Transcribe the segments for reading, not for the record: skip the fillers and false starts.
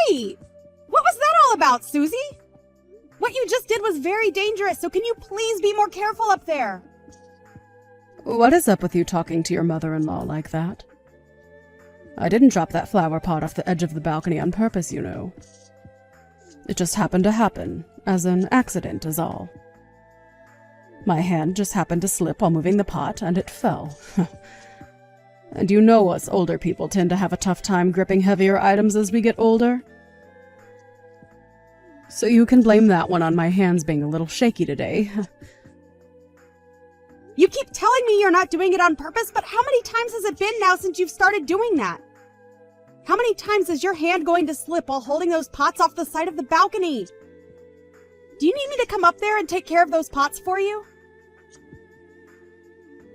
Wait! What was that all about, Susie? What you just did was very dangerous, so can you please be more careful up there? What is up with you talking to your mother-in-law like that? I didn't drop that flower pot off the edge of the balcony on purpose, you know. It just happened to happen, as an accident is all. My hand just happened to slip while moving the pot, and it fell. And you know us older people tend to have a tough time gripping heavier items as we get older. So you can blame that one on my hands being a little shaky today. You keep telling me you're not doing it on purpose, but how many times has it been now since you've started doing that? How many times is your hand going to slip while holding those pots off the side of the balcony? Do you need me to come up there and take care of those pots for you?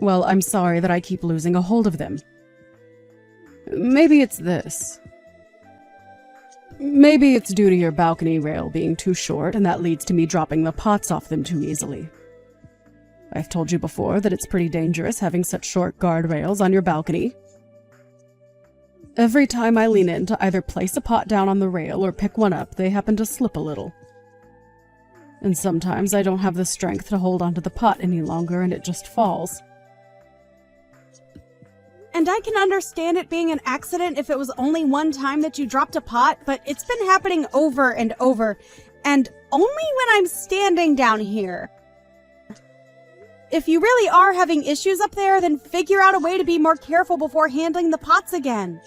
Well, I'm sorry that I keep losing a hold of them. Maybe it's this. Maybe it's due to your balcony rail being too short, and that leads to me dropping the pots off them too easily. I've told you before that it's pretty dangerous having such short guardrails on your balcony. Every time I lean in to either place a pot down on the rail or pick one up, they happen to slip a little. And sometimes I don't have the strength to hold onto the pot any longer and it just falls. And I can understand it being an accident if it was only one time that you dropped a pot, but it's been happening over and over, and only when I'm standing down here. If you really are having issues up there, then figure out a way to be more careful before handling the pots again.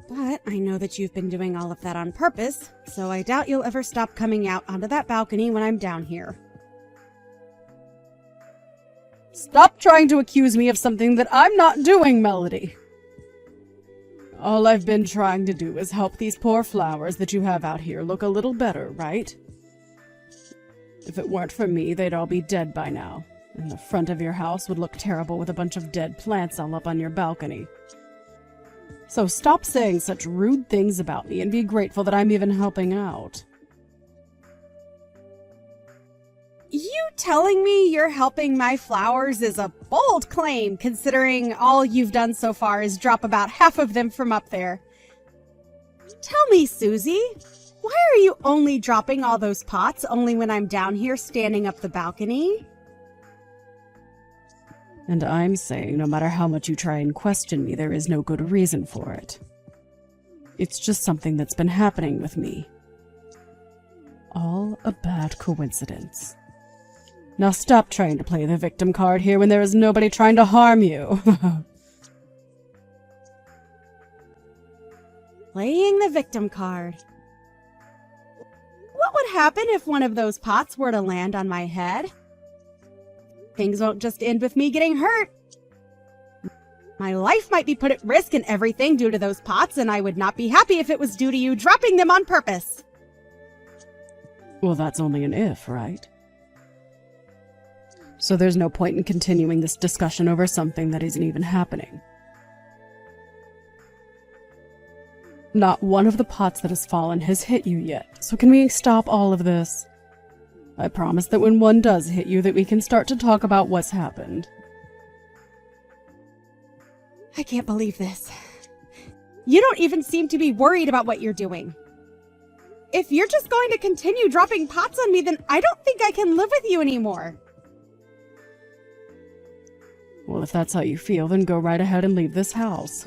But I know that you've been doing all of that on purpose, so I doubt you'll ever stop coming out onto that balcony when I'm down here. Stop trying to accuse me of something that I'm not doing, Melody. All I've been trying to do is help these poor flowers that you have out here look a little better, right? If it weren't for me, they'd all be dead by now, and the front of your house would look terrible with a bunch of dead plants all up on your balcony. So stop saying such rude things about me and be grateful that I'm even helping out. You telling me you're helping my flowers is a bold claim, considering all you've done so far is drop about half of them from up there. Tell me, Susie, why are you only dropping all those pots only when I'm down here standing up the balcony? And I'm saying no matter how much you try and question me, there is no good reason for it. It's just something that's been happening with me. All a bad coincidence. Now stop trying to play the victim card here when there is nobody trying to harm you. Playing the victim card. What would happen if one of those pots were to land on my head? Things won't just end with me getting hurt. My life might be put at risk and everything due to those pots, and I would not be happy if it was due to you dropping them on purpose. Well, that's only an if, right? So there's no point in continuing this discussion over something that isn't even happening. Not one of the pots that has fallen has hit you yet, so can we stop all of this? I promise that when one does hit you, that we can start to talk about what's happened. I can't believe this. You don't even seem to be worried about what you're doing. If you're just going to continue dropping pots on me, then I don't think I can live with you anymore. Well, if that's how you feel, then go right ahead and leave this house.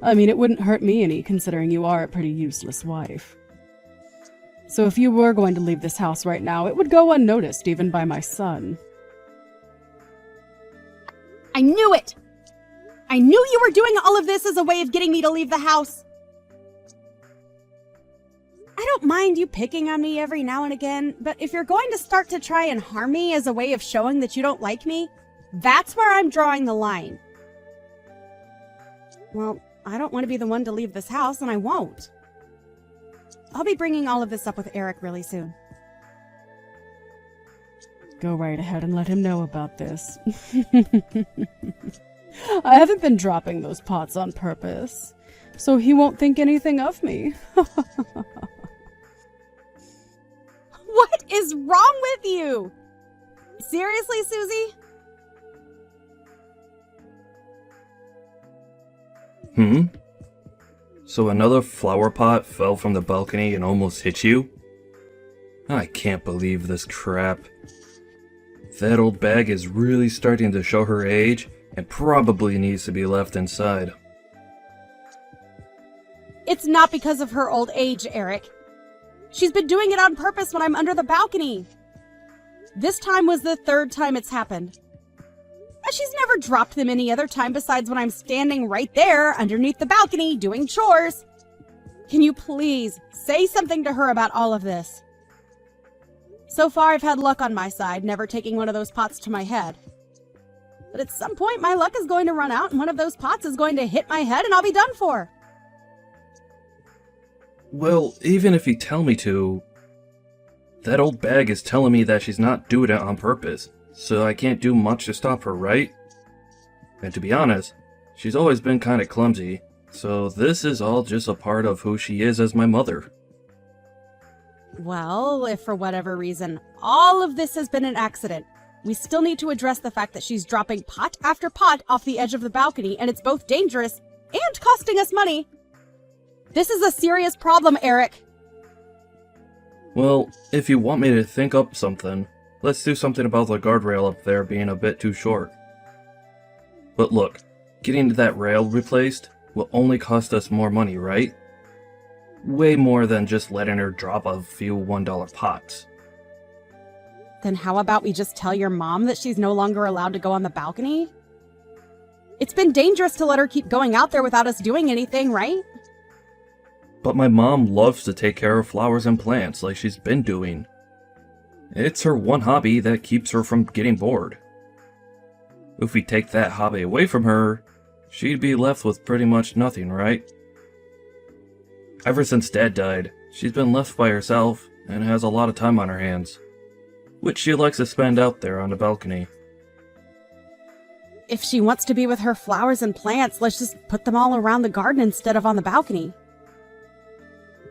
I mean, it wouldn't hurt me any, considering you are a pretty useless wife. So if you were going to leave this house right now, it would go unnoticed, even by my son. I knew it! I knew you were doing all of this as a way of getting me to leave the house. I don't mind you picking on me every now and again, but if you're going to start to try and harm me as a way of showing that you don't like me, that's where I'm drawing the line. Well, I don't want to be the one to leave this house, and I won't. I'll be bringing all of this up with Eric really soon. Go right ahead and let him know about this. I haven't been dropping those pots on purpose, so he won't think anything of me. What is wrong with you? Seriously, Susie? Hmm? So another flower pot fell from the balcony and almost hit you? I can't believe this crap. That old bag is really starting to show her age and probably needs to be left inside. It's not because of her old age, Eric. She's been doing it on purpose when I'm under the balcony. This time was the third time it's happened. And she's never dropped them any other time besides when I'm standing right there underneath the balcony doing chores. Can you please say something to her about all of this? So far, I've had luck on my side, never taking one of those pots to my head. But at some point, my luck is going to run out and one of those pots is going to hit my head and I'll be done for. Well, even if you tell me to, that old bag is telling me that she's not doing it on purpose, so I can't do much to stop her, right? And to be honest, she's always been kinda clumsy, so this is all just a part of who she is as my mother. Well, if for whatever reason all of this has been an accident, we still need to address the fact that she's dropping pot after pot off the edge of the balcony, and it's both dangerous and costing us money. This is a serious problem, Eric. Well, if you want me to think up something, let's do something about the guardrail up there being a bit too short. But look, getting that rail replaced will only cost us more money, right? Way more than just letting her drop a few $1 pots. Then how about we just tell your mom that she's no longer allowed to go on the balcony? It's been dangerous to let her keep going out there without us doing anything, right? But my mom loves to take care of flowers and plants like she's been doing. It's her one hobby that keeps her from getting bored. If we take that hobby away from her, she'd be left with pretty much nothing, right? Ever since Dad died, she's been left by herself and has a lot of time on her hands, which she likes to spend out there on the balcony. If she wants to be with her flowers and plants, let's just put them all around the garden instead of on the balcony.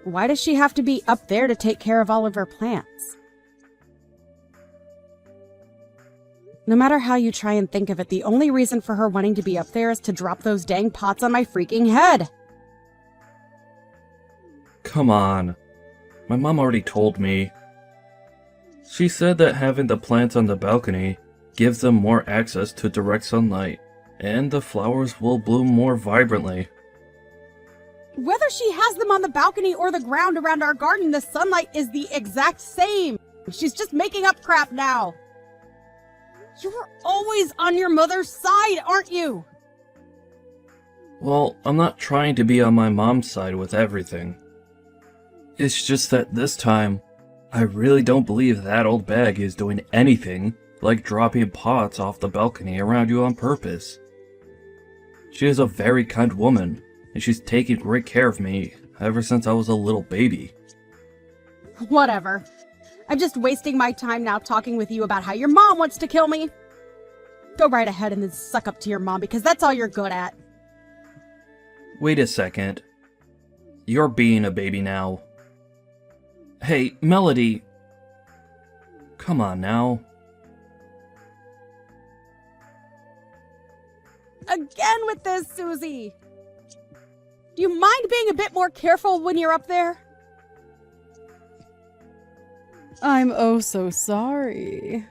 Why does she have to be up there to take care of all of her plants? No matter how you try and think of it, the only reason for her wanting to be up there is to drop those dang pots on my freaking head. Come on. My mom already told me. She said that having the plants on the balcony gives them more access to direct sunlight, and the flowers will bloom more vibrantly. Whether she has them on the balcony or the ground around our garden, the sunlight is the exact same. She's just making up crap now. You're always on your mother's side, aren't you? Well, I'm not trying to be on my mom's side with everything. It's just that this time, I really don't believe that old bag is doing anything like dropping pots off the balcony around you on purpose. She is a very kind woman, and she's taken great care of me ever since I was a little baby. Whatever. I'm just wasting my time now talking with you about how your mom wants to kill me. Go right ahead and then suck up to your mom, because that's all you're good at. Wait a second. You're being a baby now. Hey, Melody. Come on now. Again with this, Susie. Do you mind being a bit more careful when you're up there? I'm oh so sorry.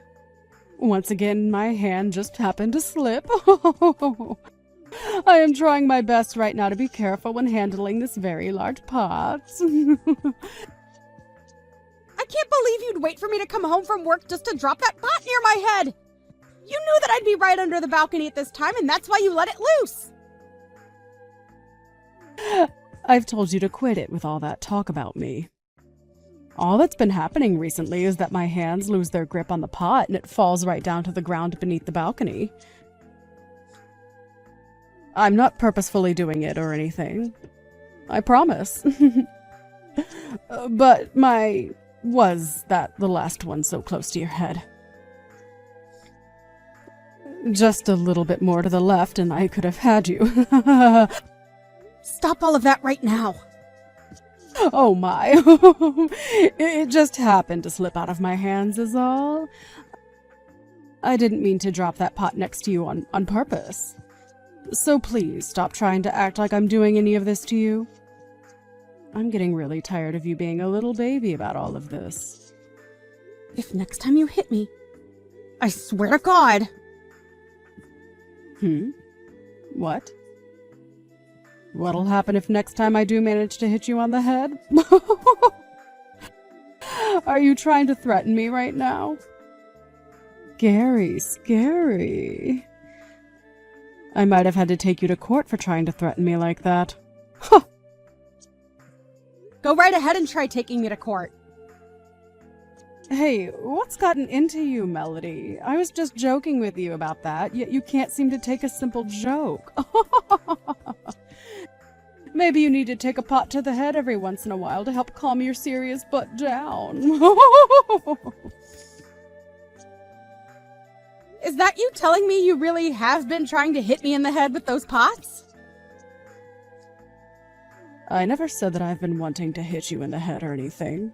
Once again, my hand just happened to slip. I am trying my best right now to be careful when handling this very large pot. I can't believe you'd wait for me to come home from work just to drop that pot near my head. You knew that I'd be right under the balcony at this time, and that's why you let it loose. I've told you to quit it with all that talk about me. All that's been happening recently is that my hands lose their grip on the pot and it falls right down to the ground beneath the balcony. I'm not purposefully doing it or anything. I promise. But was that the last one so close to your head? Just a little bit more to the left and I could have had you. Stop all of that right now. Oh my. It just happened to slip out of my hands is all. I didn't mean to drop that pot next to you on purpose. So please, stop trying to act like I'm doing any of this to you. I'm getting really tired of you being a little baby about all of this. If next time you hit me, I swear to God. What? What'll happen if next time I do manage to hit you on the head? Are you trying to threaten me right now? Scary. I might have had to take you to court for trying to threaten me like that. Go right ahead and try taking me to court. Hey, what's gotten into you, Melody? I was just joking with you about that, yet you can't seem to take a simple joke. Maybe you need to take a pot to the head every once in a while to help calm your serious butt down. Is that you telling me you really have been trying to hit me in the head with those pots? I never said that I've been wanting to hit you in the head or anything.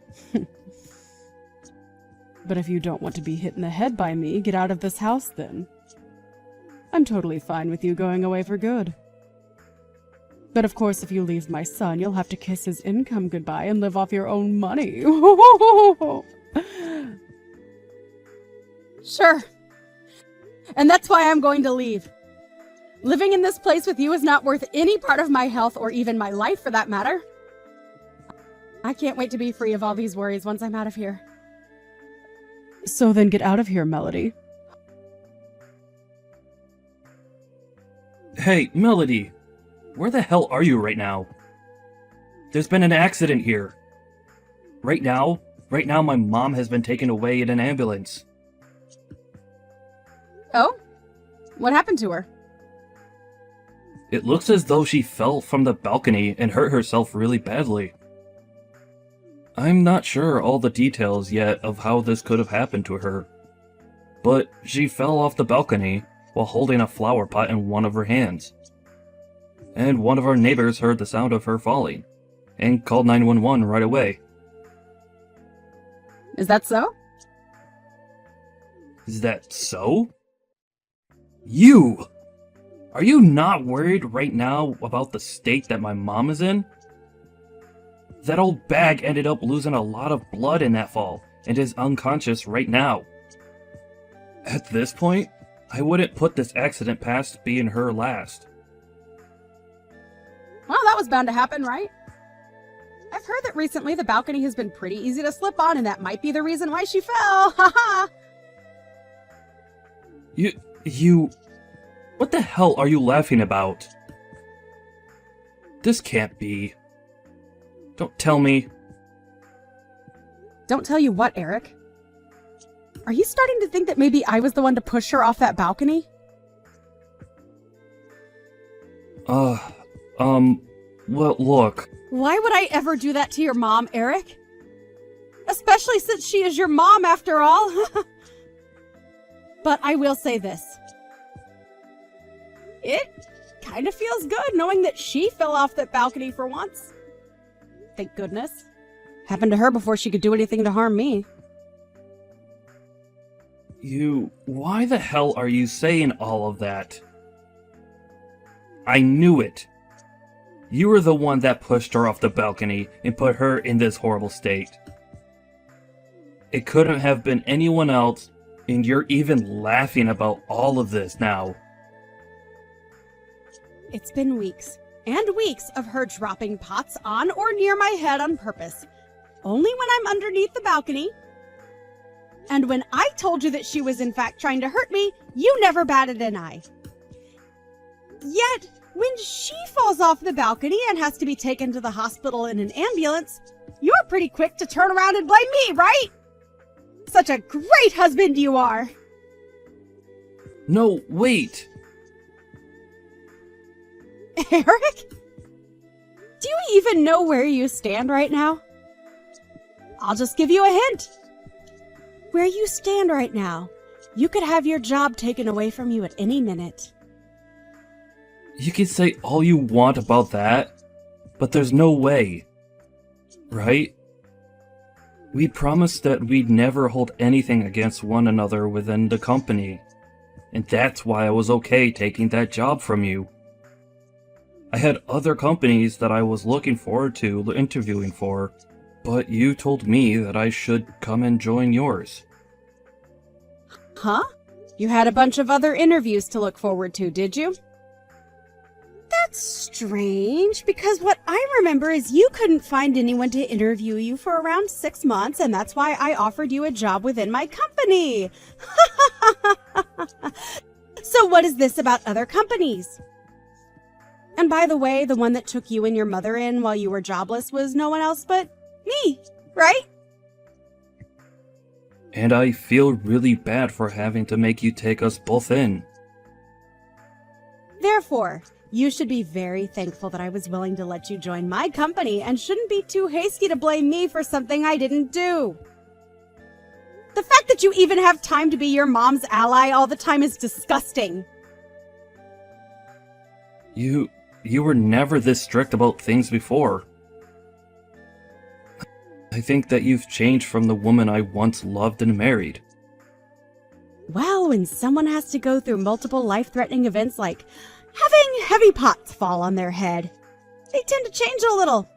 But if you don't want to be hit in the head by me, get out of this house then. I'm totally fine with you going away for good. But of course, if you leave my son, you'll have to kiss his income goodbye and live off your own money. Sure. And that's why I'm going to leave. Living in this place with you is not worth any part of my health or even my life for that matter. I can't wait to be free of all these worries once I'm out of here. So then get out of here, Melody. Hey, Melody! Where the hell are you right now? There's been an accident here. Right now, my mom has been taken away in an ambulance. Oh? What happened to her? It looks as though she fell from the balcony and hurt herself really badly. I'm not sure all the details yet of how this could have happened to her, but she fell off the balcony while holding a flower pot in one of her hands. And one of our neighbors heard the sound of her falling and called 911 right away. Is that so? Is that so? You! Are you not worried right now about the state that my mom is in? That old bag ended up losing a lot of blood in that fall and is unconscious right now. At this point, I wouldn't put this accident past being her last. Well, that was bound to happen, right? I've heard that recently the balcony has been pretty easy to slip on, and that might be the reason why she fell. Haha! You... What the hell are you laughing about? This can't be. Don't tell me. Don't tell you what, Eric? Are you starting to think that maybe I was the one to push her off that balcony? Well, look. Why would I ever do that to your mom, Eric? Especially since she is your mom after all. But I will say this. It kind of feels good knowing that she fell off that balcony for once. Thank goodness. Happened to her before she could do anything to harm me. Why the hell are you saying all of that? I knew it. You were the one that pushed her off the balcony and put her in this horrible state. It couldn't have been anyone else, and you're even laughing about all of this now. It's been weeks and weeks of her dropping pots on or near my head on purpose. Only when I'm underneath the balcony. And when I told you that she was in fact trying to hurt me, you never batted an eye. Yet, when she falls off the balcony and has to be taken to the hospital in an ambulance, you're pretty quick to turn around and blame me, right? Such a great husband you are! No, wait! Eric? Do you even know where you stand right now? I'll just give you a hint. Where you stand right now, you could have your job taken away from you at any minute. You can say all you want about that, but there's no way. Right? We promised that we'd never hold anything against one another within the company. And that's why I was okay taking that job from you. I had other companies that I was looking forward to interviewing for, but you told me that I should come and join yours. Huh? You had a bunch of other interviews to look forward to, did you? That's strange, because what I remember is you couldn't find anyone to interview you for around 6 months, and that's why I offered you a job within my company. So what is this about other companies? And by the way, the one that took you and your mother in while you were jobless was no one else but me, right? And I feel really bad for having to make you take us both in. Therefore, you should be very thankful that I was willing to let you join my company and shouldn't be too hasty to blame me for something I didn't do. The fact that you even have time to be your mom's ally all the time is disgusting. You were never this strict about things before. I think that you've changed from the woman I once loved and married. Well, when someone has to go through multiple life-threatening events like having heavy pots fall on their head, they tend to change a little.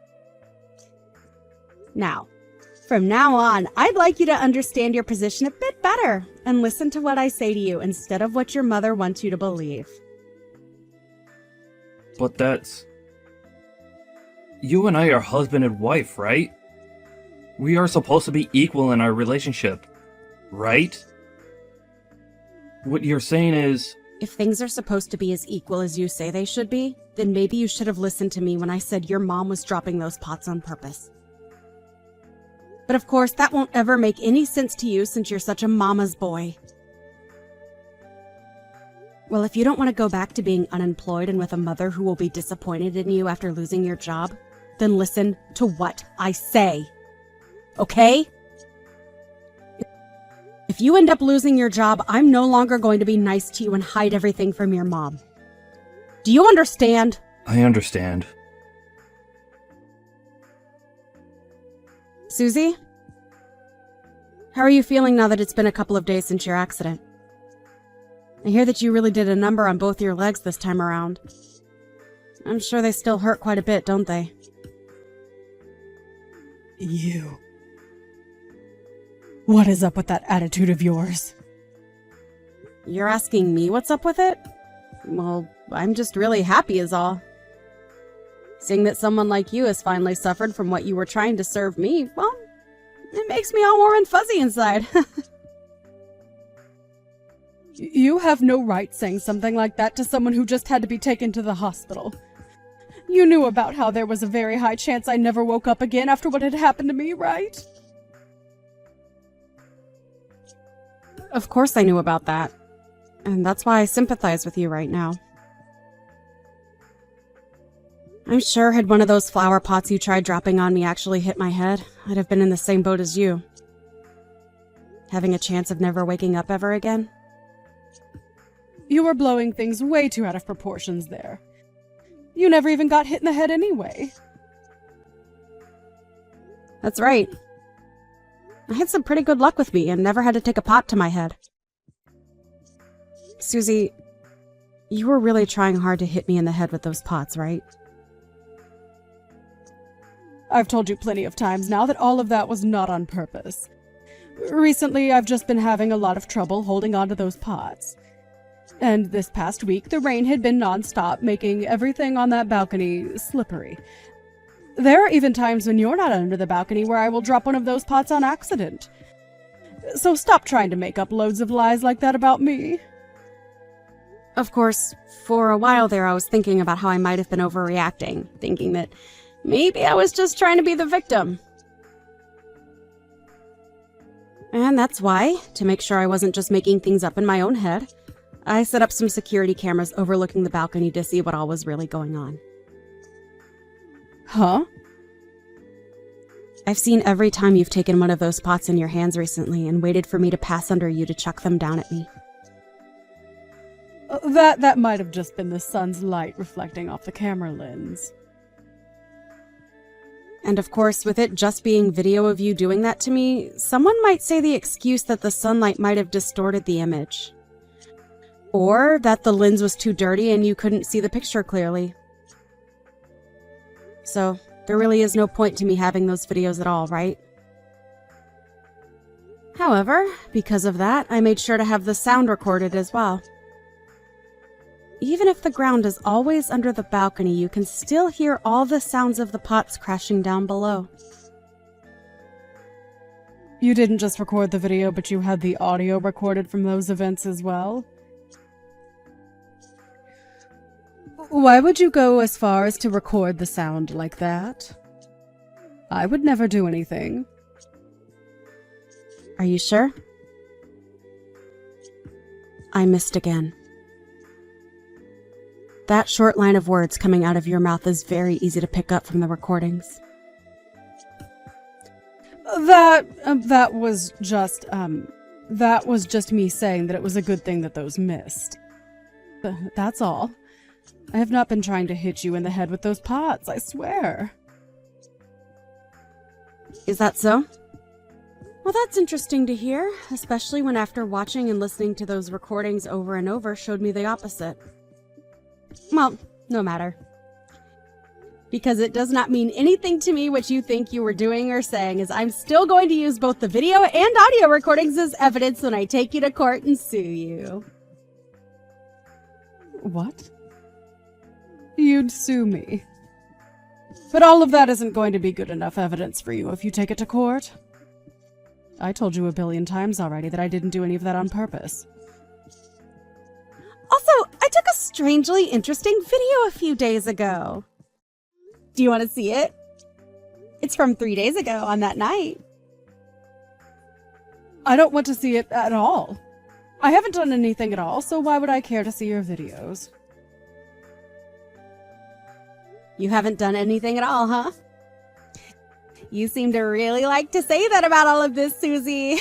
Now, from now on, I'd like you to understand your position a bit better and listen to what I say to you instead of what your mother wants you to believe. But that's... You and I are husband and wife, right? We are supposed to be equal in our relationship, right? What you're saying is... If things are supposed to be as equal as you say they should be, then maybe you should have listened to me when I said your mom was dropping those pots on purpose. But of course, that won't ever make any sense to you since you're such a mama's boy. Well, if you don't want to go back to being unemployed and with a mother who will be disappointed in you after losing your job, then listen to what I say. Okay? If you end up losing your job, I'm no longer going to be nice to you and hide everything from your mom. Do you understand? I understand. Susie? How are you feeling now that it's been a couple of days since your accident? I hear that you really did a number on both your legs this time around. I'm sure they still hurt quite a bit, don't they? You. What is up with that attitude of yours? You're asking me what's up with it? Well, I'm just really happy is all. Seeing that someone like you has finally suffered from what you were trying to serve me, well, it makes me all warm and fuzzy inside. You have no right saying something like that to someone who just had to be taken to the hospital. You knew about how there was a very high chance I never woke up again after what had happened to me, right? Of course I knew about that. And that's why I sympathize with you right now. I'm sure had one of those flower pots you tried dropping on me actually hit my head, I'd have been in the same boat as you. Having a chance of never waking up ever again. You were blowing things way too out of proportions there. You never even got hit in the head anyway. That's right. I had some pretty good luck with me and never had to take a pot to my head. Susie, you were really trying hard to hit me in the head with those pots, right? I've told you plenty of times now that all of that was not on purpose. Recently, I've just been having a lot of trouble holding on to those pots. And this past week, the rain had been nonstop, making everything on that balcony slippery. There are even times when you're not under the balcony where I will drop one of those pots on accident. So stop trying to make up loads of lies like that about me. Of course, for a while there I was thinking about how I might have been overreacting, thinking that maybe I was just trying to be the victim. And that's why, to make sure I wasn't just making things up in my own head, I set up some security cameras overlooking the balcony to see what all was really going on. Huh? I've seen every time you've taken one of those pots in your hands recently and waited for me to pass under you to chuck them down at me. That might have just been the sun's light reflecting off the camera lens. And of course, with it just being video of you doing that to me, someone might say the excuse that the sunlight might have distorted the image. Or that the lens was too dirty and you couldn't see the picture clearly. so there really is no point to me having those videos at all, right? However, because of that, I made sure to have the sound recorded as well. Even if the ground is always under the balcony, you can still hear all the sounds of the pots crashing down below. You didn't just record the video, but you had the audio recorded from those events as well? Why would you go as far as to record the sound like that? I would never do anything. Are you sure? I missed again. That short line of words coming out of your mouth is very easy to pick up from the recordings. That was just me saying that it was a good thing that those missed. That's all. I have not been trying to hit you in the head with those pots, I swear. Is that so? Well, that's interesting to hear, especially when after watching and listening to those recordings over and over showed me the opposite. Well, no matter. Because it does not mean anything to me what you think you were doing or saying, as I'm still going to use both the video and audio recordings as evidence when I take you to court and sue you. What? You'd sue me. But all of that isn't going to be good enough evidence for you if you take it to court. I told you a billion times already that I didn't do any of that on purpose. Also, I took a strangely interesting video a few days ago. Do you want to see it? It's from 3 days ago on that night. I don't want to see it at all. I haven't done anything at all, so why would I care to see your videos? You haven't done anything at all, huh? You seem to really like to say that about all of this, Susie.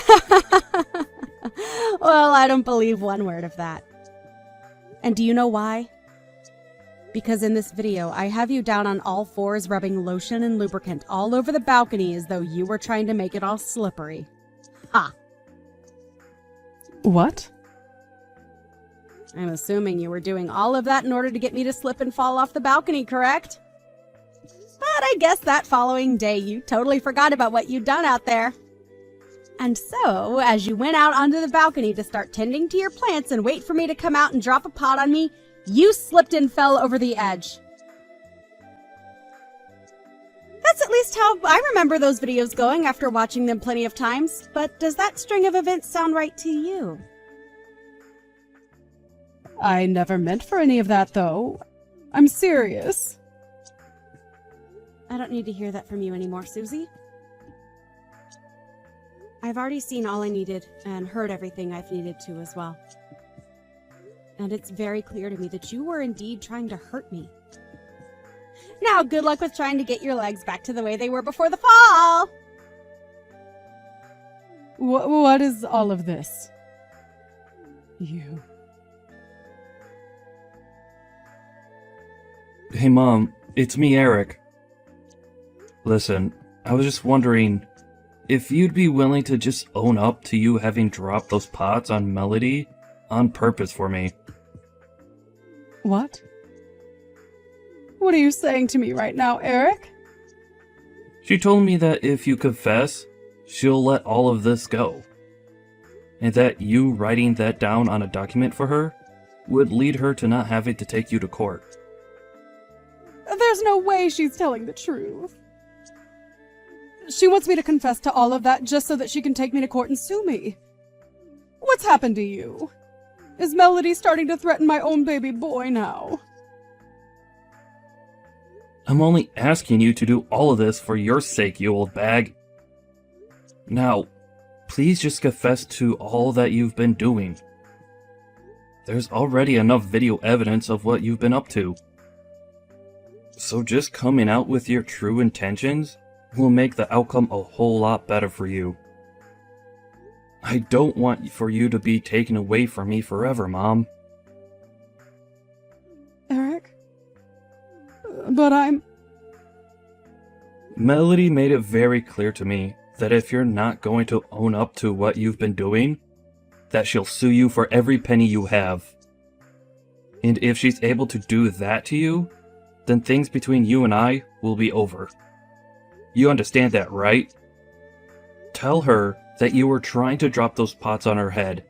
Well, I don't believe one word of that. And do you know why? Because in this video, I have you down on all fours rubbing lotion and lubricant all over the balcony as though you were trying to make it all slippery. Ha! What? I'm assuming you were doing all of that in order to get me to slip and fall off the balcony, correct? But I guess that following day you totally forgot about what you'd done out there. And so, as you went out onto the balcony to start tending to your plants and wait for me to come out and drop a pot on me, you slipped and fell over the edge. That's at least how I remember those videos going after watching them plenty of times. But does that string of events sound right to you? I never meant for any of that, though. I'm serious. I don't need to hear that from you anymore, Susie. I've already seen all I needed and heard everything I've needed to as well. And it's very clear to me that you were indeed trying to hurt me. Now, good luck with trying to get your legs back to the way they were before the fall! What is all of this? You... Hey Mom, it's me, Eric. Listen, I was just wondering if you'd be willing to just own up to you having dropped those pots on Melody on purpose for me. What? What are you saying to me right now, Eric? She told me that if you confess, she'll let all of this go. And that you writing that down on a document for her would lead her to not having to take you to court. There's no way she's telling the truth. She wants me to confess to all of that just so that she can take me to court and sue me. What's happened to you? Is Melody starting to threaten my own baby boy now? I'm only asking you to do all of this for your sake, you old bag. Now, please just confess to all that you've been doing. There's already enough video evidence of what you've been up to. So just coming out with your true intentions will make the outcome a whole lot better for you. I don't want for you to be taken away from me forever, Mom. Eric? But I'm... Melody made it very clear to me that if you're not going to own up to what you've been doing, that she'll sue you for every penny you have. And if she's able to do that to you, then things between you and I will be over. You understand that, right? Tell her that you were trying to drop those pots on her head,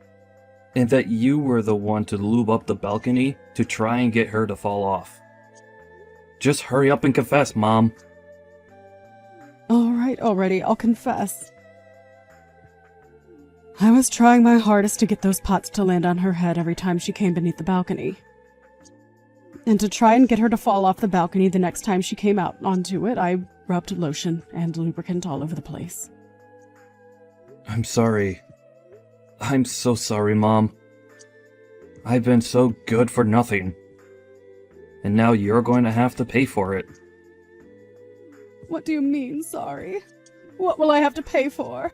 and that you were the one to lube up the balcony to try and get her to fall off. Just hurry up and confess, Mom. All right, already, I'll confess. I was trying my hardest to get those pots to land on her head every time she came beneath the balcony. And to try and get her to fall off the balcony the next time she came out onto it, I rubbed lotion and lubricant all over the place. I'm sorry. I'm so sorry, Mom. I've been so good for nothing. And now you're going to have to pay for it. What do you mean, sorry? What will I have to pay for?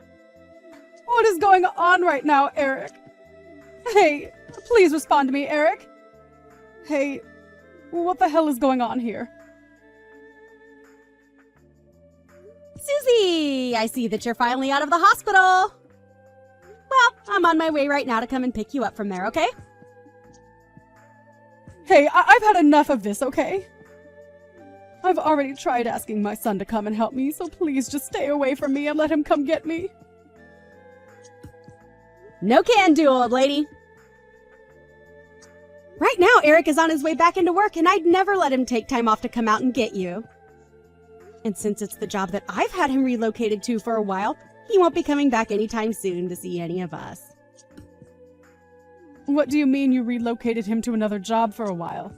What is going on right now, Eric? Hey, please respond to me, Eric. Hey, what the hell is going on here? Susie, I see that you're finally out of the hospital. Well, I'm on my way right now to come and pick you up from there, okay? Hey, I've had enough of this, okay? I've already tried asking my son to come and help me, so please just stay away from me and let him come get me. No can do, old lady. Right now, Eric is on his way back into work, and I'd never let him take time off to come out and get you. And since it's the job that I've had him relocated to for a while, he won't be coming back anytime soon to see any of us. What do you mean you relocated him to another job for a while?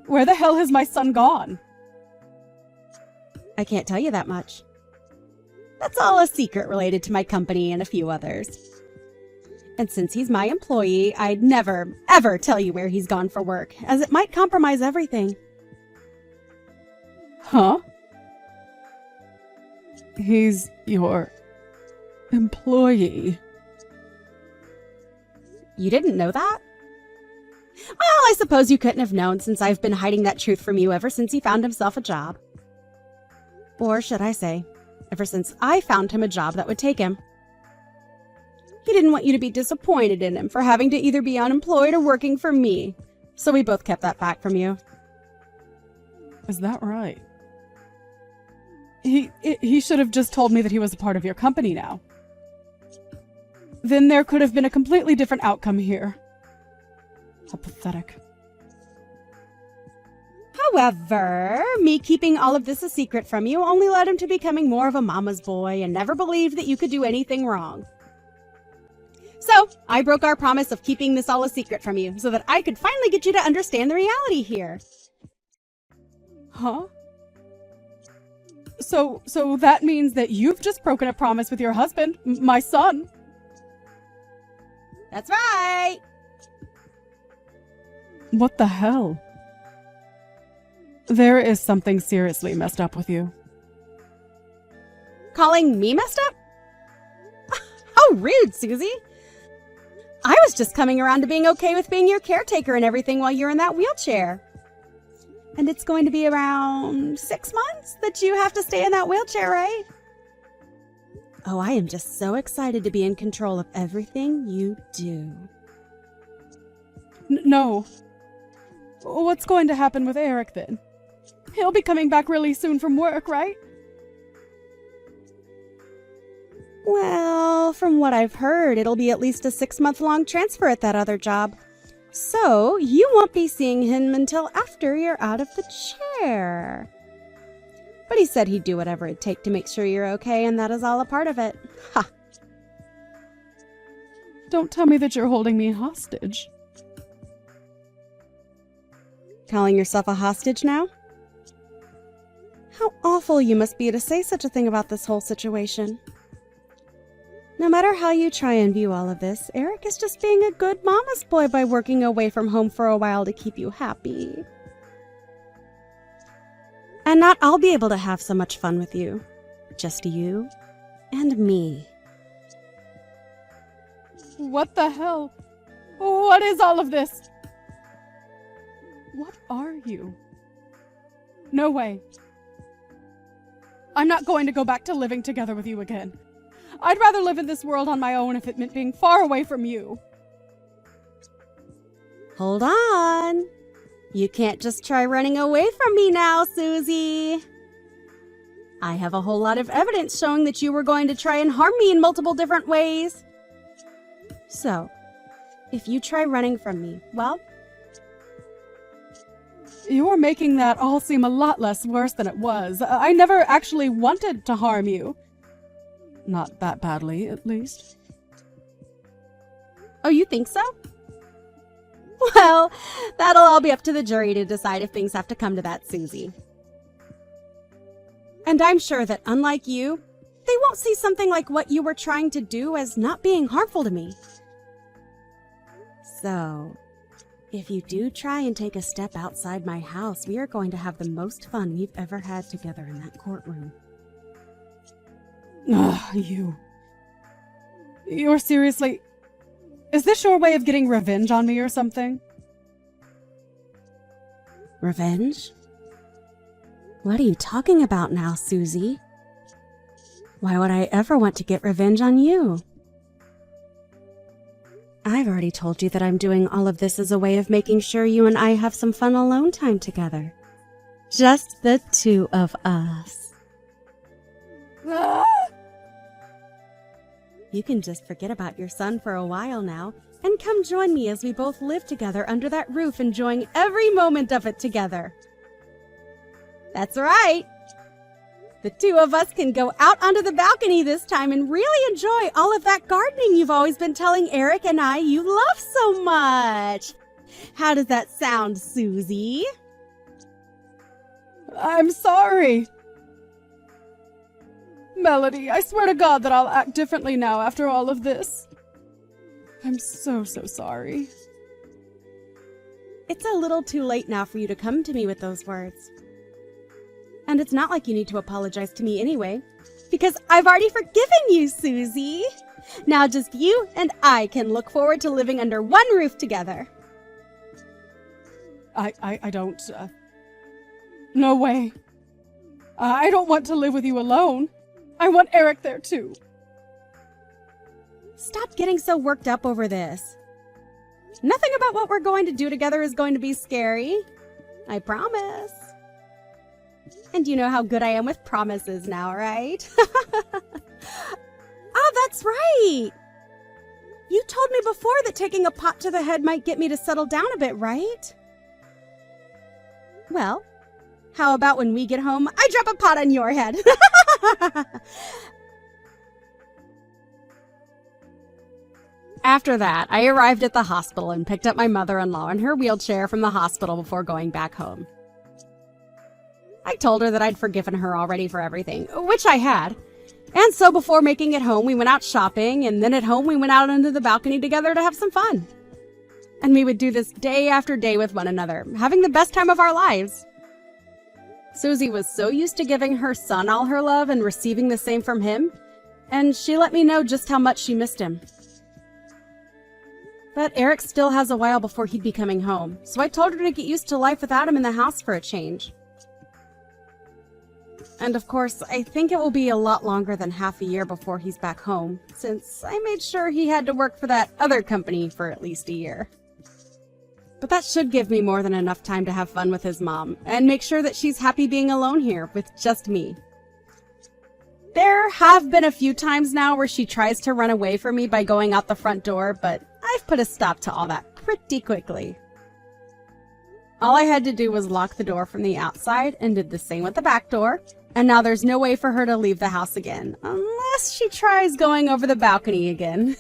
Where the hell has my son gone? I can't tell you that much. That's all a secret related to my company and a few others. And since he's my employee, I'd never, ever tell you where he's gone for work, as it might compromise everything. Huh? He's your employee. You didn't know that? Well, I suppose you couldn't have known, since I've been hiding that truth from you ever since he found himself a job. Or should I say, ever since I found him a job that would take him. He didn't want you to be disappointed in him for having to either be unemployed or working for me, so we both kept that fact from you. Is that right? He should have just told me that he was a part of your company now. Then there could have been a completely different outcome here. How pathetic. However, me keeping all of this a secret from you only led him to becoming more of a mama's boy and never believed that you could do anything wrong. So, I broke our promise of keeping this all a secret from you so that I could finally get you to understand the reality here. Huh? So that means that you've just broken a promise with your husband, my son. That's right! What the hell? There is something seriously messed up with you. Calling me messed up? How rude, Susie! I was just coming around to being okay with being your caretaker and everything while you're in that wheelchair. And it's going to be around 6 months that you have to stay in that wheelchair, right? Oh, I am just so excited to be in control of everything you do. No. What's going to happen with Eric then? He'll be coming back really soon from work, right? Well, from what I've heard, it'll be at least a 6-month-long transfer at that other job. So, you won't be seeing him until after you're out of the chair. But he said he'd do whatever it'd take to make sure you're okay, and that is all a part of it. Ha! Don't tell me that you're holding me hostage. Calling yourself a hostage now? How awful you must be to say such a thing about this whole situation. No matter how you try and view all of this, Eric is just being a good mama's boy by working away from home for a while to keep you happy. And not I'll be able to have so much fun with you. Just you and me. What the hell? What is all of this? What are you? No way. I'm not going to go back to living together with you again. I'd rather live in this world on my own if it meant being far away from you. Hold on. You can't just try running away from me now, Susie. I have a whole lot of evidence showing that you were going to try and harm me in multiple different ways. So, if you try running from me, well, You're making that all seem a lot less worse than it was. I never actually wanted to harm you. Not that badly, at least. oh, you think so? Well, that'll all be up to the jury to decide if things have to come to that, Susie. And I'm sure that, unlike you, they won't see something like what you were trying to do as not being harmful to me. So, if you do try and take a step outside my house, we are going to have the most fun we've ever had together in that courtroom. Ugh, You're seriously... Is this your way of getting revenge on me or something? Revenge? What are you talking about now, Susie? Why would I ever want to get revenge on you? I've already told you that I'm doing all of this as a way of making sure you and I have some fun alone time together. Just the two of us. Ah! You can just forget about your son for a while now and come join me as we both live together under that roof, enjoying every moment of it together. That's right. The two of us can go out onto the balcony this time and really enjoy all of that gardening you've always been telling Eric and I you love so much. How does that sound, Susie? I'm sorry. Melody, I swear to God that I'll act differently now after all of this. I'm so sorry. It's a little too late now for you to come to me with those words. And it's not like you need to apologize to me anyway, because I've already forgiven you, Susie. Now just you and I can look forward to living under one roof together. I don't, no way. I don't want to live with you alone. I want Eric there too. Stop getting so worked up over this. Nothing about what we're going to do together is going to be scary. I promise. And you know how good I am with promises now, right? Oh, that's right! You told me before that taking a pot to the head might get me to settle down a bit, right? Well, how about when we get home, I drop a pot on your head? After that, I arrived at the hospital and picked up my mother-in-law in her wheelchair from the hospital before going back home. I told her that I'd forgiven her already for everything, which I had. And so before making it home, we went out shopping, and then at home we went out onto the balcony together to have some fun. And we would do this day after day with one another, having the best time of our lives. Susie was so used to giving her son all her love and receiving the same from him, and she let me know just how much she missed him. But Eric still has a while before he'd be coming home, so I told her to get used to life without him in the house for a change. And of course, I think it will be a lot longer than half a year before he's back home, since I made sure he had to work for that other company for at least a year. But that should give me more than enough time to have fun with his mom, and make sure that she's happy being alone here with just me. There have been a few times now where she tries to run away from me by going out the front door, but I've put a stop to all that pretty quickly. All I had to do was lock the door from the outside and did the same with the back door, and now there's no way for her to leave the house again, unless she tries going over the balcony again.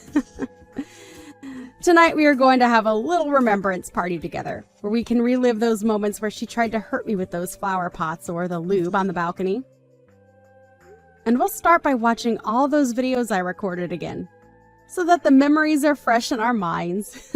Tonight we are going to have a little remembrance party together, where we can relive those moments where she tried to hurt me with those flower pots or the lube on the balcony. And we'll start by watching all those videos I recorded again, so that the memories are fresh in our minds.